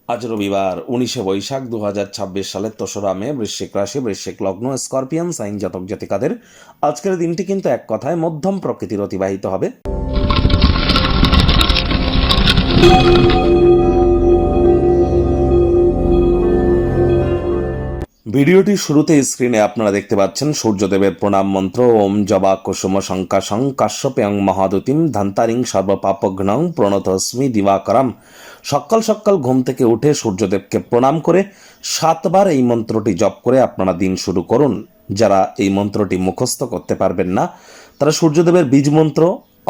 আজ রবিবার 19শে বৈশাখ 2026 সালের 3রা মে, বৃশ্চিক রাশি, বৃশ্চিক লগ্ন, স্করপিয়ান সাইন জাতক জাতিকাদের আজকের দিনটি কিন্তু এক কথায় মধ্যম প্রকৃতির অতিবাহিত হবে। ভিডিওটির শুরুতে স্ক্রিনে আপনারা দেখতে পাচ্ছেন সূর্যদেবের প্রণাম মন্ত্র ওম জবা কুসুম শঙ্কাশং কাশ্যপেয়ং মহাদুতিম ধান্তারিং সর্বপাপঘ্নং প্রণতস্মি দিবাকরম। সকাল সকাল ঘুম থেকে উঠে সূর্যদেবকে প্রণাম করে 7বার এই মন্ত্রটি জপ করে আপনারা দিন শুরু করুন। যারা এই মন্ত্রটি মুখস্থ করতে পারবেন না তারা সূর্যদেবের বীজ মন্ত্র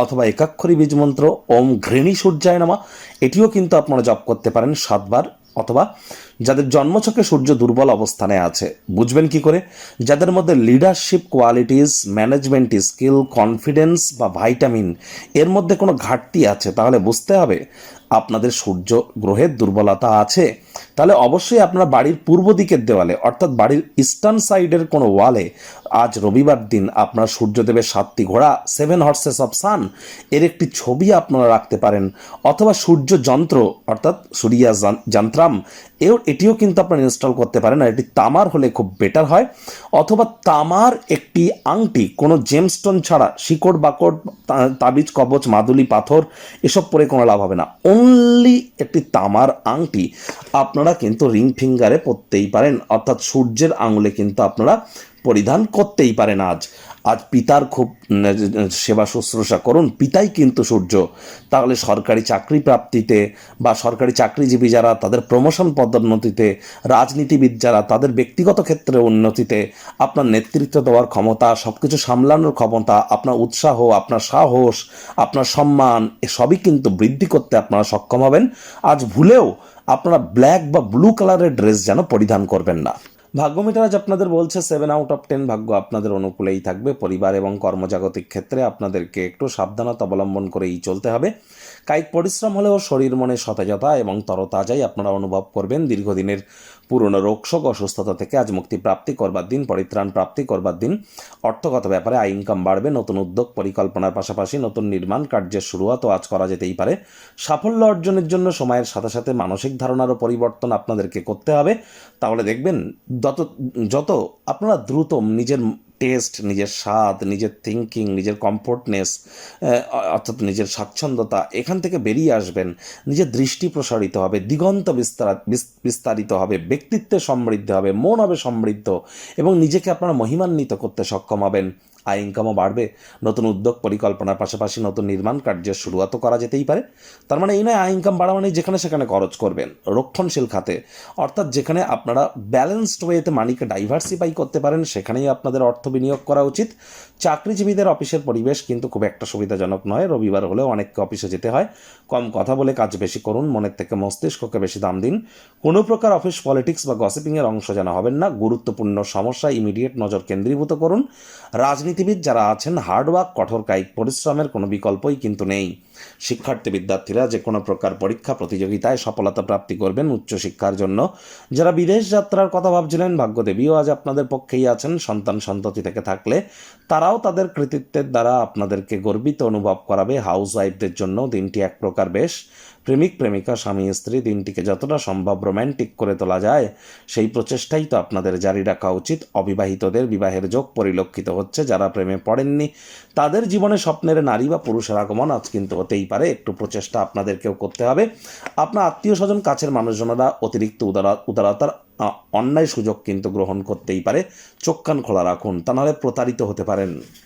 অথবা একাক্ষরী বীজ মন্ত্র ওম ঘৃণী সূর্যায় নমঃ এটিও কিন্তু আপনারা জপ করতে পারেন 7বার। অথবা যাদের জন্মছকে সূর্য দুর্বল অবস্থানে আছে, বুঝবেন কি করে? যাদের মধ্যে leadership qualities, management skill, confidence বা ভাইটামিন এর মধ্যে কোনো ঘাটতি আছে, তাহলে বুঝতে হবে আপনাদের সূর্য গ্রহের দুর্বলতা আছে। তাহলে অবশ্যই আপনার বাড়ির পূর্ব দিকের দেওয়ালে অর্থাৎ বাড়ির ইস্টার্ন সাইডের কোনো ওয়ালে আজ রবিবার দিন আপনার সূর্যদেবের 7টি ঘোড়া, 7 হর্সেস অফ সান এর একটি ছবি আপনারা রাখতে পারেন। অথবা সূর্য যন্ত্র অর্থাৎ সূর্যা যন্ত্রাম এটিও কিন্তু আপনারা ইনস্টল করতে পারেন, আর এটি তামার হলে খুব বেটার হয়। অথবা তামার একটি আংটি, কোনো জেমস্টোন ছাড়া, শিকড় বাকড়, তাবিজ কবচ, মাদুলি পাথর এসব পরে কোনো লাভ হবে না। অনলি একটি তামার আংটি আপনারা কিন্তু রিং ফিঙ্গারে পরতেই পারেন, অর্থাৎ সূর্যের আঙুলে কিন্তু আপনারা পরিধান করতেই পারেন। আজ পিতার খুব সেবা শুশ্রূষা করুন, পিতাই কিন্তু সূর্য। তাহলে সরকারি চাকরি প্রাপ্তিতে বা সরকারি চাকরিজীবী যারা তাদের প্রমোশন পদোন্নতিতে, রাজনীতিবিদ যারা তাদের ব্যক্তিগত ক্ষেত্রে উন্নতিতে, আপনার নেতৃত্ব দেওয়ার ক্ষমতা, সব কিছু সামলানোর ক্ষমতা, আপনার উৎসাহ, আপনার সাহস, আপনার সম্মান এসবই কিন্তু বৃদ্ধি করতে আপনারা সক্ষম হবেন। আজ ভুলেও আপনারা ব্ল্যাক বা ব্লু কালারের ড্রেস যেন পরিধান করবেন না। ভাগ্যমিটার আজ আপনাদের বলছে 7 আউট অফ 10 ভাগ্য আপনাদের অনুকূলেই থাকবে। পরিবার এবং কর্মজাগতিক ক্ষেত্রে আপনাদেরকে একটু সাবধানতা অবলম্বন করেই চলতে হবে। কায়িক পরিশ্রম হলেও শরীর মনে সতেজতা এবং তরতাজাই আপনারা অনুভব করবেন। দীর্ঘদিনের পুরনো রোগশোক অসুস্থতা থেকে আজ মুক্তি প্রাপ্তি করবার দিন, পরিত্রাণ প্রাপ্তি করবার দিন। অর্থগত ব্যাপারে আয় ইনকাম বাড়বে। নতুন উদ্যোগ পরিকল্পনার পাশাপাশি নতুন নির্মাণ কার্যের শুরুয়াতও আজ করা যেতেই পারে। সাফল্য অর্জনের জন্য সময়ের সাথে সাথে মানসিক ধারণারও পরিবর্তন আপনাদেরকে করতে হবে। তাহলে দেখবেন যত আপনারা দ্রুত নিজের টেস্ট, নিজের স্বাদ, নিজের থিঙ্কিং, নিজের কমফোর্টনেস অর্থাৎ নিজের স্বাচ্ছন্দ্যতা এখান থেকে বেরিয়ে আসবেন। নিজের দৃষ্টি প্রসারিত হবে, দিগন্ত বিস্তারিত হবে, ব্যক্তিত্বে সমৃদ্ধ হবে, মন হবে সমৃদ্ধ এবং নিজেকে আপনারা মহিমান্বিত করতে সক্ষম হবেন। আয় ইনকামও বাড়বে। নতুন উদ্যোগ পরিকল্পনার পাশাপাশি নতুন নির্মাণ কার্যের শুরুয়াতও করা যেতেই পারে। তার মানে এই নয় আয় ইনকাম বাড়া মানে যেখানে সেখানে খরচ করবেন। রক্ষণশীল খাতে অর্থাৎ যেখানে আপনারা ব্যালেন্সড ওয়েতে মানিকে ডাইভার্সিফাই করতে পারেন সেখানেই আপনাদের অর্থ বিনিয়োগ করা উচিত। চাকরিজীবীদের অফিসের পরিবেশ কিন্তু খুব একটা সুবিধাজনক নয়। রবিবার হলেও অনেককে অফিসে যেতে হয়। কম কথা বলে কাজ বেশি করুন, মনের থেকে মস্তিষ্ককে বেশি দাম দিন। কোনো প্রকার অফিস পলিটিক্স বা গসিপিংয়ের অংশ যেন হবেন না। গুরুত্বপূর্ণ সমস্যা ইমিডিয়েট নজর কেন্দ্রীভূত করুন। রাজনীতিবিদ যারা আছেন, হার্ডওয়ার্ক, কঠোর কায়িক পরিশ্রমের কোনো বিকল্পই কিন্তু নেই। শিক্ষার্থী বিদ্যার্থীরা যে কোনো প্রকার পরীক্ষা প্রতিযোগিতায় সফলতা প্রাপ্তি করবেন উচ্চশিক্ষার জন্য। যারা বিদেশ যাত্রার কথা ভাবছিলেন, ভাগ্যদেবীও আজ আপনাদের পক্ষেই আছেন। সন্তান সন্ততি থেকে থাকলে তারাও তাদের কৃতিত্বের দ্বারা আপনাদেরকে গর্বিত অনুভব করাবে। হাউস ওয়াইফদের জন্য দিনটি এক প্রকার বেশ। প্রেমিক প্রেমিকা, স্বামী স্ত্রী দিনটিকে যতটা সম্ভব রোম্যান্টিক করে তোলা যায় সেই প্রচেষ্টাই তো আপনাদের জারি রাখা উচিত। অবিবাহিতদের বিবাহের যোগ পরিলক্ষিত হচ্ছে। যারা প্রেমে পড়েননি তাদের জীবনে স্বপ্নের নারী বা পুরুষের আগমন আজ কিন্তু হতেই পারে। একটু প্রচেষ্টা আপনাদেরকেও করতে হবে। আপনার আত্মীয় স্বজন, কাছের মানুষজনেরা অতিরিক্ত উদারতার অন্যায় সুযোগ কিন্তু গ্রহণ করতেই পারে। চোখ কান খোলা রাখুন, তা নাহলে প্রতারিত হতে পারেন।